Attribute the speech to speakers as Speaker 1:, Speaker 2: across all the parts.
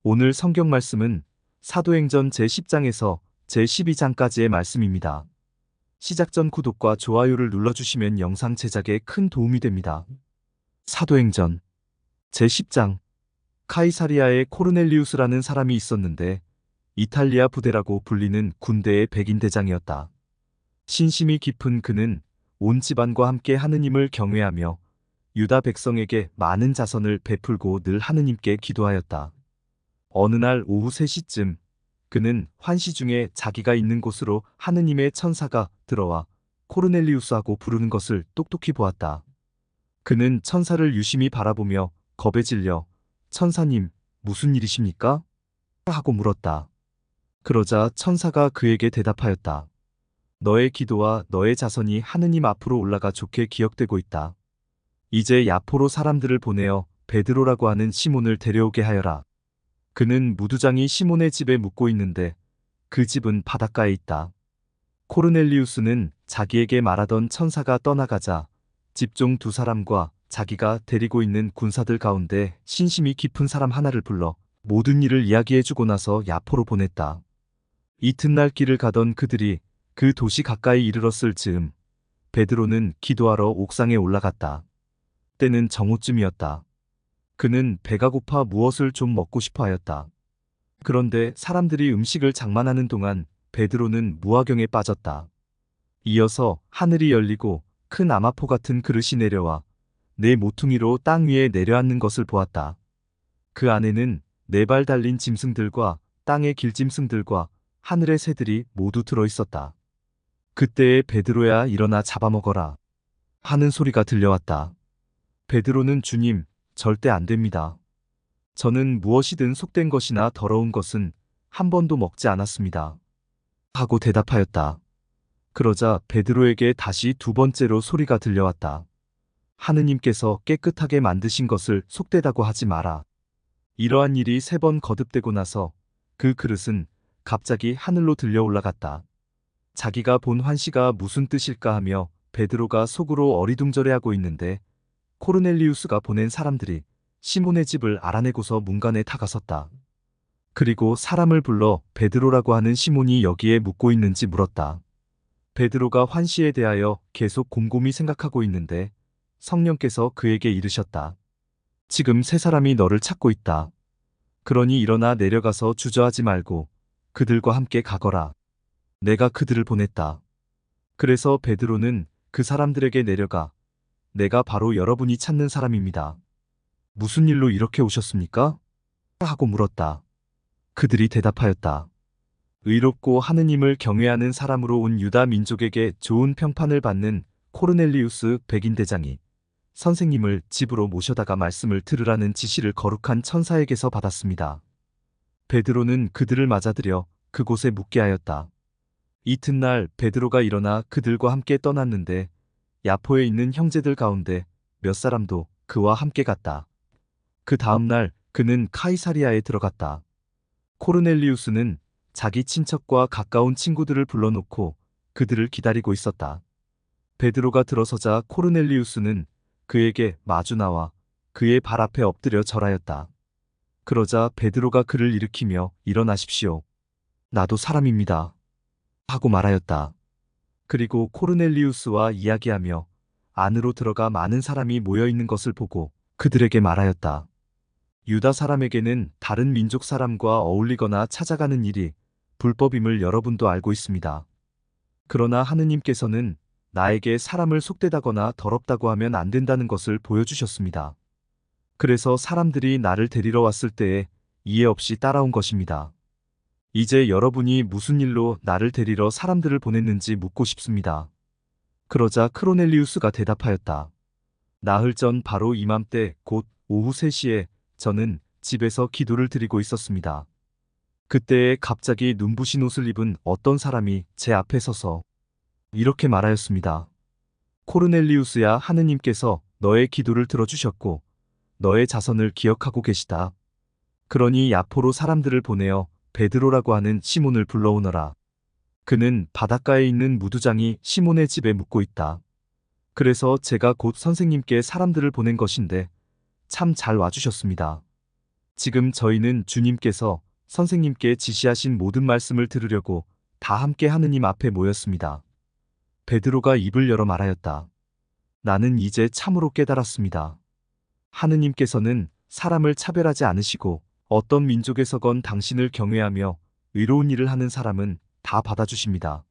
Speaker 1: 오늘 성경 말씀은 사도행전 제10장에서 제12장까지의 말씀입니다. 시작 전 구독과 좋아요를 눌러주시면 영상 제작에 큰 도움이 됩니다. 사도행전 제10장 카이사리아에 코르넬리우스라는 사람이 있었는데 이탈리아 부대라고 불리는 군대의 백인대장이었다. 신심이 깊은 그는 온 집안과 함께 하느님을 경외하며 유다 백성에게 많은 자선을 베풀고 늘 하느님께 기도하였다. 어느 날 오후 3시쯤 그는 환시 중에 자기가 있는 곳으로 하느님의 천사가 들어와 코르넬리우스하고 부르는 것을 똑똑히 보았다. 그는 천사를 유심히 바라보며 겁에 질려 천사님, 무슨 일이십니까? 하고 물었다. 그러자 천사가 그에게 대답하였다. 너의 기도와 너의 자선이 하느님 앞으로 올라가 좋게 기억되고 있다. 이제 야포로 사람들을 보내어 베드로라고 하는 시몬을 데려오게 하여라. 그는 무두장이 시몬의 집에 묵고 있는데 그 집은 바닷가에 있다. 코르넬리우스는 자기에게 말하던 천사가 떠나가자 집종 2사람과 자기가 데리고 있는 군사들 가운데 신심이 깊은 사람 하나를 불러 모든 일을 이야기해주고 나서 야포로 보냈다. 이튿날 길을 가던 그들이 그 도시 가까이 이르렀을 즈음 베드로는 기도하러 옥상에 올라갔다. 때는 정오쯤이었다. 그는 배가 고파 무엇을 좀 먹고 싶어 하였다. 그런데 사람들이 음식을 장만하는 동안 베드로는 무화경에 빠졌다. 이어서 하늘이 열리고 큰 아마포 같은 그릇이 내려와 내 모퉁이로 땅 위에 내려앉는 것을 보았다. 그 안에는 4발 달린 짐승들과 땅의 길짐승들과 하늘의 새들이 모두 들어있었다. 그때에 베드로야 일어나 잡아먹어라 하는 소리가 들려왔다. 베드로는 주님, 절대 안 됩니다. 저는 무엇이든 속된 것이나 더러운 것은 한 번도 먹지 않았습니다. 하고 대답하였다. 그러자 베드로에게 다시 2번째로 소리가 들려왔다. 하느님께서 깨끗하게 만드신 것을 속되다고 하지 마라. 이러한 일이 3번 거듭되고 나서 그 그릇은 갑자기 하늘로 들려 올라갔다. 자기가 본 환시가 무슨 뜻일까 하며 베드로가 속으로 어리둥절해하고 있는데 코르넬리우스가 보낸 사람들이 시몬의 집을 알아내고서 문간에 다가섰다. 그리고 사람을 불러 베드로라고 하는 시몬이 여기에 묵고 있는지 물었다. 베드로가 환시에 대하여 계속 곰곰이 생각하고 있는데 성령께서 그에게 이르셨다. 지금 3사람이 너를 찾고 있다. 그러니 일어나 내려가서 주저하지 말고 그들과 함께 가거라. 내가 그들을 보냈다. 그래서 베드로는 그 사람들에게 내려가 내가 바로 여러분이 찾는 사람입니다. 무슨 일로 이렇게 오셨습니까? 하고 물었다. 그들이 대답하였다. 의롭고 하느님을 경외하는 사람으로 온 유다 민족에게 좋은 평판을 받는 코르넬리우스 백인대장이 선생님을 집으로 모셔다가 말씀을 들으라는 지시를 거룩한 천사에게서 받았습니다. 베드로는 그들을 맞아들여 그곳에 묵게 하였다. 이튿날 베드로가 일어나 그들과 함께 떠났는데 야포에 있는 형제들 가운데 몇 사람도 그와 함께 갔다. 그 다음날 그는 카이사리아에 들어갔다. 코르넬리우스는 자기 친척과 가까운 친구들을 불러놓고 그들을 기다리고 있었다. 베드로가 들어서자 코르넬리우스는 그에게 마주 나와 그의 발 앞에 엎드려 절하였다. 그러자 베드로가 그를 일으키며 일어나십시오. 나도 사람입니다. 하고 말하였다. 그리고 코르넬리우스와 이야기하며 안으로 들어가 많은 사람이 모여 있는 것을 보고 그들에게 말하였다. 유다 사람에게는 다른 민족 사람과 어울리거나 찾아가는 일이 불법임을 여러분도 알고 있습니다. 그러나 하느님께서는 나에게 사람을 속되다거나 더럽다고 하면 안 된다는 것을 보여주셨습니다. 그래서 사람들이 나를 데리러 왔을 때에 이해 없이 따라온 것입니다. 이제 여러분이 무슨 일로 나를 데리러 사람들을 보냈는지 묻고 싶습니다. 그러자 크로넬리우스가 대답하였다. 나흘 전 바로 이맘때 곧 오후 3시에 저는 집에서 기도를 드리고 있었습니다. 그때에 갑자기 눈부신 옷을 입은 어떤 사람이 제 앞에 서서 이렇게 말하였습니다. 코르넬리우스야, 하느님께서 너의 기도를 들어주셨고 너의 자선을 기억하고 계시다. 그러니 야포로 사람들을 보내어 베드로라고 하는 시몬을 불러오너라. 그는 바닷가에 있는 무두장이 시몬의 집에 묵고 있다. 그래서 제가 곧 선생님께 사람들을 보낸 것인데 참 잘 와주셨습니다. 지금 저희는 주님께서 선생님께 지시하신 모든 말씀을 들으려고 다 함께 하느님 앞에 모였습니다. 베드로가 입을 열어 말하였다. 나는 이제 참으로 깨달았습니다. 하느님께서는 사람을 차별하지 않으시고 어떤 민족에서건 당신을 경외하며 의로운 일을 하는 사람은 다 받아주십니다.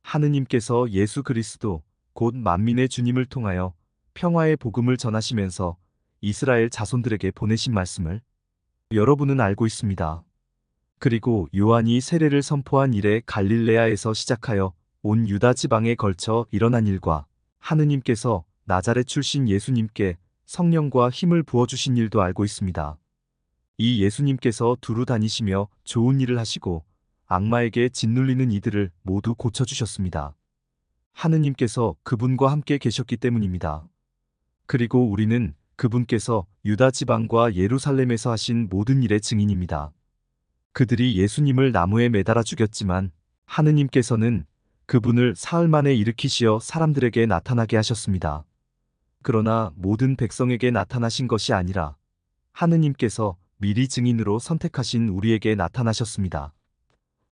Speaker 1: 하느님께서 예수 그리스도 곧 만민의 주님을 통하여 평화의 복음을 전하시면서 이스라엘 자손들에게 보내신 말씀을 여러분은 알고 있습니다. 그리고 요한이 세례를 선포한 이래 갈릴레아에서 시작하여 온 유다 지방에 걸쳐 일어난 일과 하느님께서 나자렛 출신 예수님께 성령과 힘을 부어주신 일도 알고 있습니다. 이 예수님께서 두루 다니시며 좋은 일을 하시고 악마에게 짓눌리는 이들을 모두 고쳐주셨습니다. 하느님께서 그분과 함께 계셨기 때문입니다. 그리고 우리는 그분께서 유다 지방과 예루살렘에서 하신 모든 일의 증인입니다. 그들이 예수님을 나무에 매달아 죽였지만 하느님께서는 그분을 사흘 만에 일으키시어 사람들에게 나타나게 하셨습니다. 그러나 모든 백성에게 나타나신 것이 아니라 하느님께서 미리 증인으로 선택하신 우리에게 나타나셨습니다.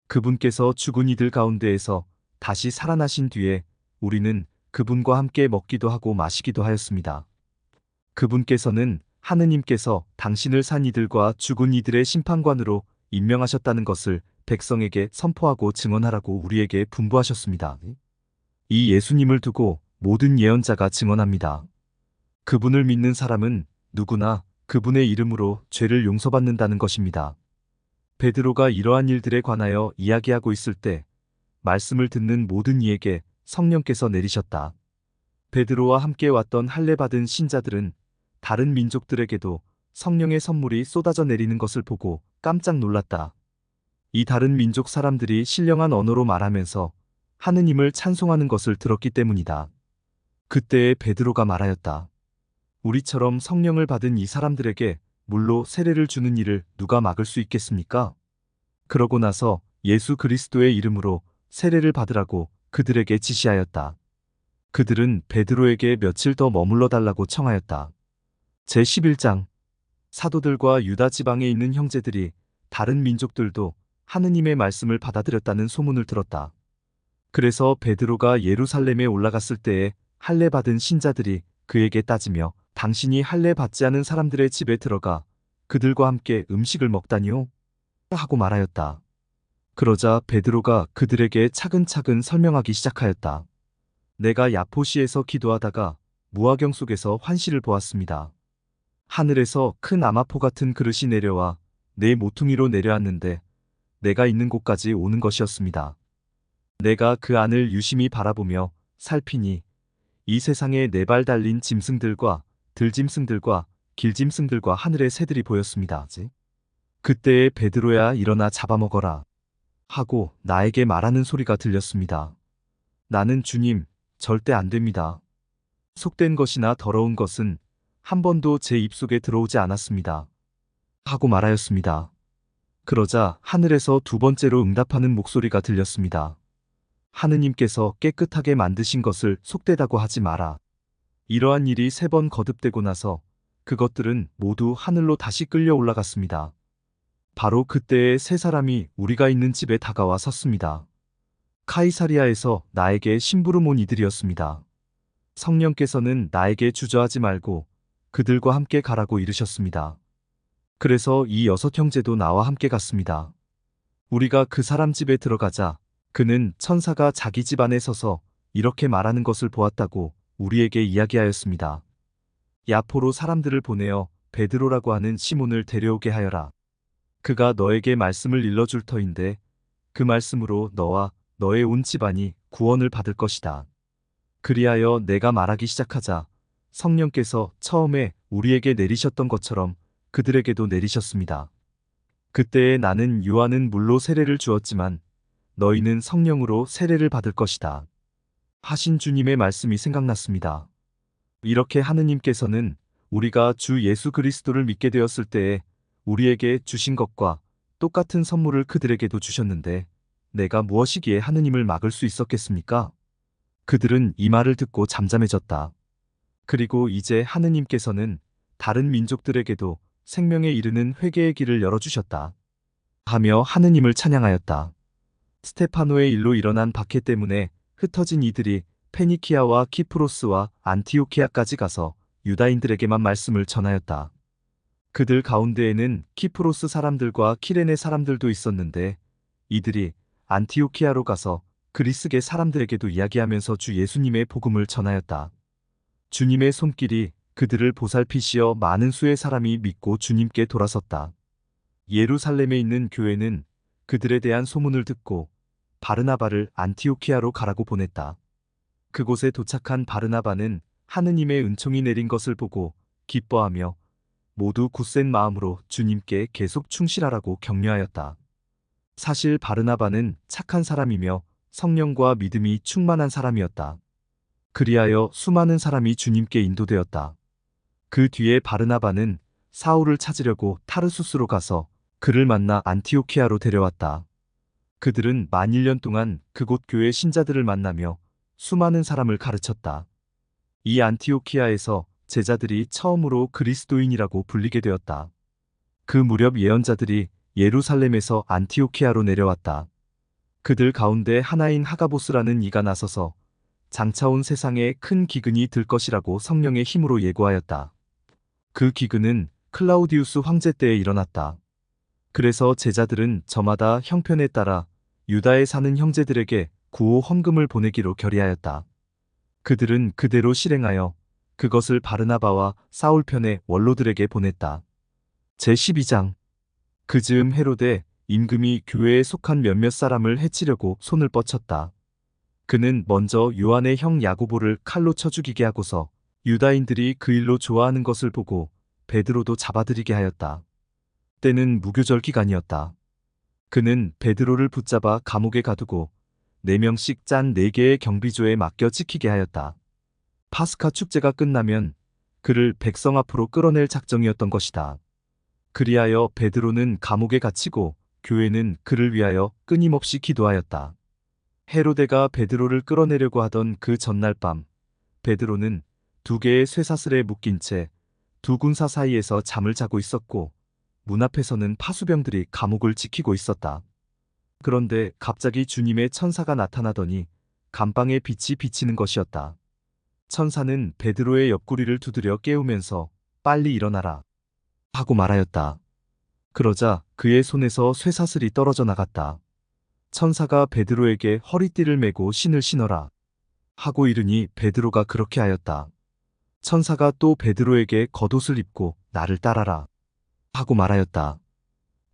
Speaker 1: 그분께서 죽은 이들 가운데에서 다시 살아나신 뒤에 우리는 그분과 함께 먹기도 하고 마시기도 하였습니다. 그분께서는 하느님께서 당신을 산 이들과 죽은 이들의 심판관으로 임명하셨다는 것을 백성에게 선포하고 증언하라고 우리에게 분부하셨습니다. 이 예수님을 두고 모든 예언자가 증언합니다. 그분을 믿는 사람은 누구나 그분의 이름으로 죄를 용서받는다는 것입니다. 베드로가 이러한 일들에 관하여 이야기하고 있을 때 말씀을 듣는 모든 이에게 성령께서 내리셨다. 베드로와 함께 왔던 할례받은 신자들은 다른 민족들에게도 성령의 선물이 쏟아져 내리는 것을 보고 깜짝 놀랐다. 이 다른 민족 사람들이 신령한 언어로 말하면서 하느님을 찬송하는 것을 들었기 때문이다. 그때에 베드로가 말하였다. 우리처럼 성령을 받은 이 사람들에게 물로 세례를 주는 일을 누가 막을 수 있겠습니까? 그러고 나서 예수 그리스도의 이름으로 세례를 받으라고 그들에게 지시하였다. 그들은 베드로에게 며칠 더 머물러 달라고 청하였다. 제11장 사도들과 유다 지방에 있는 형제들이 다른 민족들도 하느님의 말씀을 받아들였다는 소문을 들었다. 그래서 베드로가 예루살렘에 올라갔을 때에 할례 받은 신자들이 그에게 따지며 당신이 할례 받지 않은 사람들의 집에 들어가 그들과 함께 음식을 먹다니요? 하고 말하였다. 그러자 베드로가 그들에게 차근차근 설명하기 시작하였다. 내가 야포시에서 기도하다가 무화경 속에서 환시를 보았습니다. 하늘에서 큰 아마포 같은 그릇이 내려와 내 모퉁이로 내려왔는데 내가 있는 곳까지 오는 것이었습니다. 내가 그 안을 유심히 바라보며 살피니 이 세상에 네 발 달린 짐승들과 들짐승들과 길짐승들과 하늘의 새들이 보였습니다. 그때에 베드로야 일어나 잡아먹어라 하고 나에게 말하는 소리가 들렸습니다. 나는 주님, 절대 안 됩니다. 속된 것이나 더러운 것은 한 번도 제 입속에 들어오지 않았습니다. 하고 말하였습니다. 그러자 하늘에서 두 번째로 응답하는 목소리가 들렸습니다. 하느님께서 깨끗하게 만드신 것을 속되다고 하지 마라. 이러한 일이 3번 거듭되고 나서 그것들은 모두 하늘로 다시 끌려 올라갔습니다. 바로 그때에 세 사람이 우리가 있는 집에 다가와 섰습니다. 카이사리아에서 나에게 심부름 온 이들이었습니다. 성령께서는 나에게 주저하지 말고 그들과 함께 가라고 이르셨습니다. 그래서 이 6형제도 나와 함께 갔습니다. 우리가 그 사람 집에 들어가자 그는 천사가 자기 집 안에 서서 이렇게 말하는 것을 보았다고 우리에게 이야기하였습니다. 야포로 사람들을 보내어 베드로라고 하는 시몬을 데려오게 하여라. 그가 너에게 말씀을 일러줄 터인데 그 말씀으로 너와 너의 온 집안이 구원을 받을 것이다. 그리하여 내가 말하기 시작하자 성령께서 처음에 우리에게 내리셨던 것처럼 그들에게도 내리셨습니다. 그때에 나는 요한은 물로 세례를 주었지만 너희는 성령으로 세례를 받을 것이다. 하신 주님의 말씀이 생각났습니다. 이렇게 하느님께서는 우리가 주 예수 그리스도를 믿게 되었을 때에 우리에게 주신 것과 똑같은 선물을 그들에게도 주셨는데 내가 무엇이기에 하느님을 막을 수 있었겠습니까? 그들은 이 말을 듣고 잠잠해졌다. 그리고 이제 하느님께서는 다른 민족들에게도 생명에 이르는 회개의 길을 열어주셨다. 하며 하느님을 찬양하였다. 스테파노의 일로 일어난 박해 때문에 흩어진 이들이 페니키아와 키프로스와 안티오키아까지 가서 유다인들에게만 말씀을 전하였다. 그들 가운데에는 키프로스 사람들과 키레네 사람들도 있었는데 이들이 안티오키아로 가서 그리스계 사람들에게도 이야기하면서 주 예수님의 복음을 전하였다. 주님의 손길이 그들을 보살피시어 많은 수의 사람이 믿고 주님께 돌아섰다. 예루살렘에 있는 교회는 그들에 대한 소문을 듣고 바르나바를 안티오키아로 가라고 보냈다. 그곳에 도착한 바르나바는 하느님의 은총이 내린 것을 보고 기뻐하며 모두 굳센 마음으로 주님께 계속 충실하라고 격려하였다. 사실 바르나바는 착한 사람이며 성령과 믿음이 충만한 사람이었다. 그리하여 수많은 사람이 주님께 인도되었다. 그 뒤에 바르나바는 사울을 찾으려고 타르수스로 가서 그를 만나 안티오키아로 데려왔다. 그들은 만 1년 동안 그곳 교회 신자들을 만나며 수많은 사람을 가르쳤다. 이 안티오키아에서 제자들이 처음으로 그리스도인이라고 불리게 되었다. 그 무렵 예언자들이 예루살렘에서 안티오키아로 내려왔다. 그들 가운데 하나인 하가보스라는 이가 나서서 장차 온 세상에 큰 기근이 들 것이라고 성령의 힘으로 예고하였다. 그 기근은 클라우디우스 황제 때에 일어났다. 그래서 제자들은 저마다 형편에 따라 유다에 사는 형제들에게 구호 헌금을 보내기로 결의하였다. 그들은 그대로 실행하여 그것을 바르나바와 사울 편의 원로들에게 보냈다. 제12장 그 즈음 헤로데 임금이 교회에 속한 몇몇 사람을 해치려고 손을 뻗쳤다. 그는 먼저 요한의 형 야고보를 칼로 쳐 죽이게 하고서 유다인들이 그 일로 좋아하는 것을 보고 베드로도 잡아들이게 하였다. 때는 무교절 기간이었다. 그는 베드로를 붙잡아 감옥에 가두고 4명씩 짠 4개의 경비조에 맡겨 지키게 하였다. 파스카 축제가 끝나면 그를 백성 앞으로 끌어낼 작정이었던 것이다. 그리하여 베드로는 감옥에 갇히고 교회는 그를 위하여 끊임없이 기도하였다. 헤로데가 베드로를 끌어내려고 하던 그 전날 밤, 베드로는 2개의 쇠사슬에 묶인 채 2군사 사이에서 잠을 자고 있었고 문 앞에서는 파수병들이 감옥을 지키고 있었다. 그런데 갑자기 주님의 천사가 나타나더니 감방에 빛이 비치는 것이었다. 천사는 베드로의 옆구리를 두드려 깨우면서 빨리 일어나라 하고 말하였다. 그러자 그의 손에서 쇠사슬이 떨어져 나갔다. 천사가 베드로에게 허리띠를 메고 신을 신어라 하고 이르니 베드로가 그렇게 하였다. 천사가 또 베드로에게 겉옷을 입고 나를 따라라 하고 말하였다.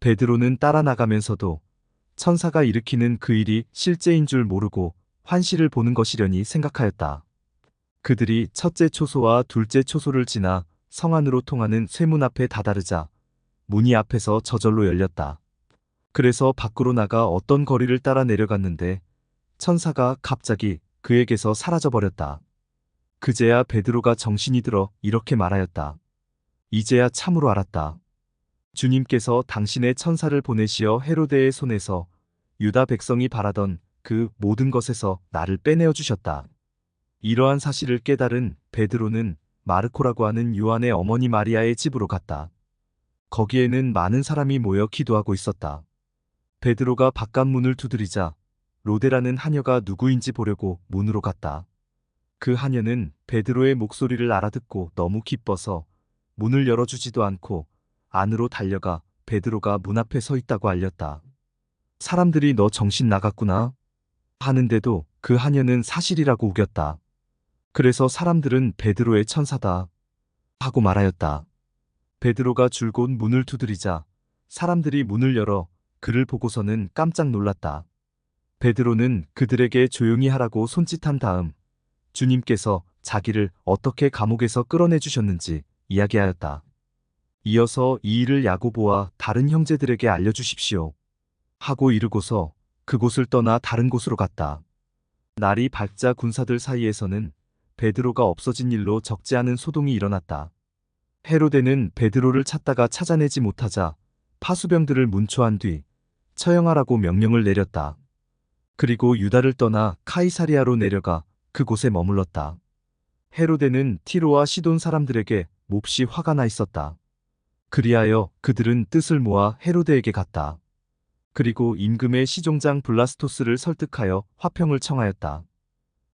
Speaker 1: 베드로는 따라 나가면서도 천사가 일으키는 그 일이 실제인 줄 모르고 환시를 보는 것이려니 생각하였다. 그들이 첫째 초소와 둘째 초소를 지나 성 안으로 통하는 쇠문 앞에 다다르자 문이 앞에서 저절로 열렸다. 그래서 밖으로 나가 어떤 거리를 따라 내려갔는데 천사가 갑자기 그에게서 사라져버렸다. 그제야 베드로가 정신이 들어 이렇게 말하였다. 이제야 참으로 알았다. 주님께서 당신의 천사를 보내시어 헤로데의 손에서 유다 백성이 바라던 그 모든 것에서 나를 빼내어 주셨다. 이러한 사실을 깨달은 베드로는 마르코라고 하는 요한의 어머니 마리아의 집으로 갔다. 거기에는 많은 사람이 모여 기도하고 있었다. 베드로가 바깥 문을 두드리자 로데라는 하녀가 누구인지 보려고 문으로 갔다. 그 하녀는 베드로의 목소리를 알아듣고 너무 기뻐서 문을 열어주지도 않고 안으로 달려가 베드로가 문 앞에 서 있다고 알렸다. 사람들이 너 정신 나갔구나 하는데도 그 하녀는 사실이라고 우겼다. 그래서 사람들은 베드로의 천사다 하고 말하였다. 베드로가 줄곧 문을 두드리자 사람들이 문을 열어 그를 보고서는 깜짝 놀랐다. 베드로는 그들에게 조용히 하라고 손짓한 다음 주님께서 자기를 어떻게 감옥에서 끌어내 주셨는지 이야기하였다. 이어서 이 일을 야고보와 다른 형제들에게 알려주십시오 하고 이르고서 그곳을 떠나 다른 곳으로 갔다. 날이 밝자 군사들 사이에서는 베드로가 없어진 일로 적지 않은 소동이 일어났다. 헤로데는 베드로를 찾다가 찾아내지 못하자 파수병들을 문초한 뒤 처형하라고 명령을 내렸다. 그리고 유다를 떠나 카이사리아로 내려가 그곳에 머물렀다. 헤로데는 티로와 시돈 사람들에게 몹시 화가 나 있었다. 그리하여 그들은 뜻을 모아 헤로데에게 갔다. 그리고 임금의 시종장 블라스토스를 설득하여 화평을 청하였다.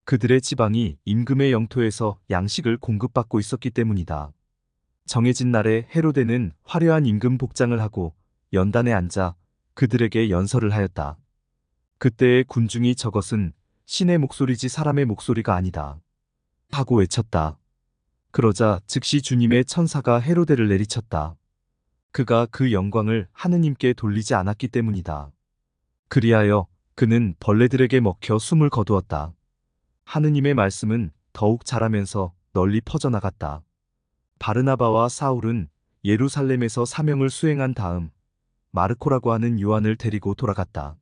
Speaker 1: 그들의 지방이 임금의 영토에서 양식을 공급받고 있었기 때문이다. 정해진 날에 헤로데는 화려한 임금 복장을 하고 연단에 앉아 그들에게 연설을 하였다. 그때의 군중이 저것은 신의 목소리지 사람의 목소리가 아니다 하고 외쳤다. 그러자 즉시 주님의 천사가 헤로데를 내리쳤다. 그가 그 영광을 하느님께 돌리지 않았기 때문이다. 그리하여 그는 벌레들에게 먹혀 숨을 거두었다. 하느님의 말씀은 더욱 자라면서 널리 퍼져나갔다. 바르나바와 사울은 예루살렘에서 사명을 수행한 다음 마르코라고 하는 요한을 데리고 돌아갔다.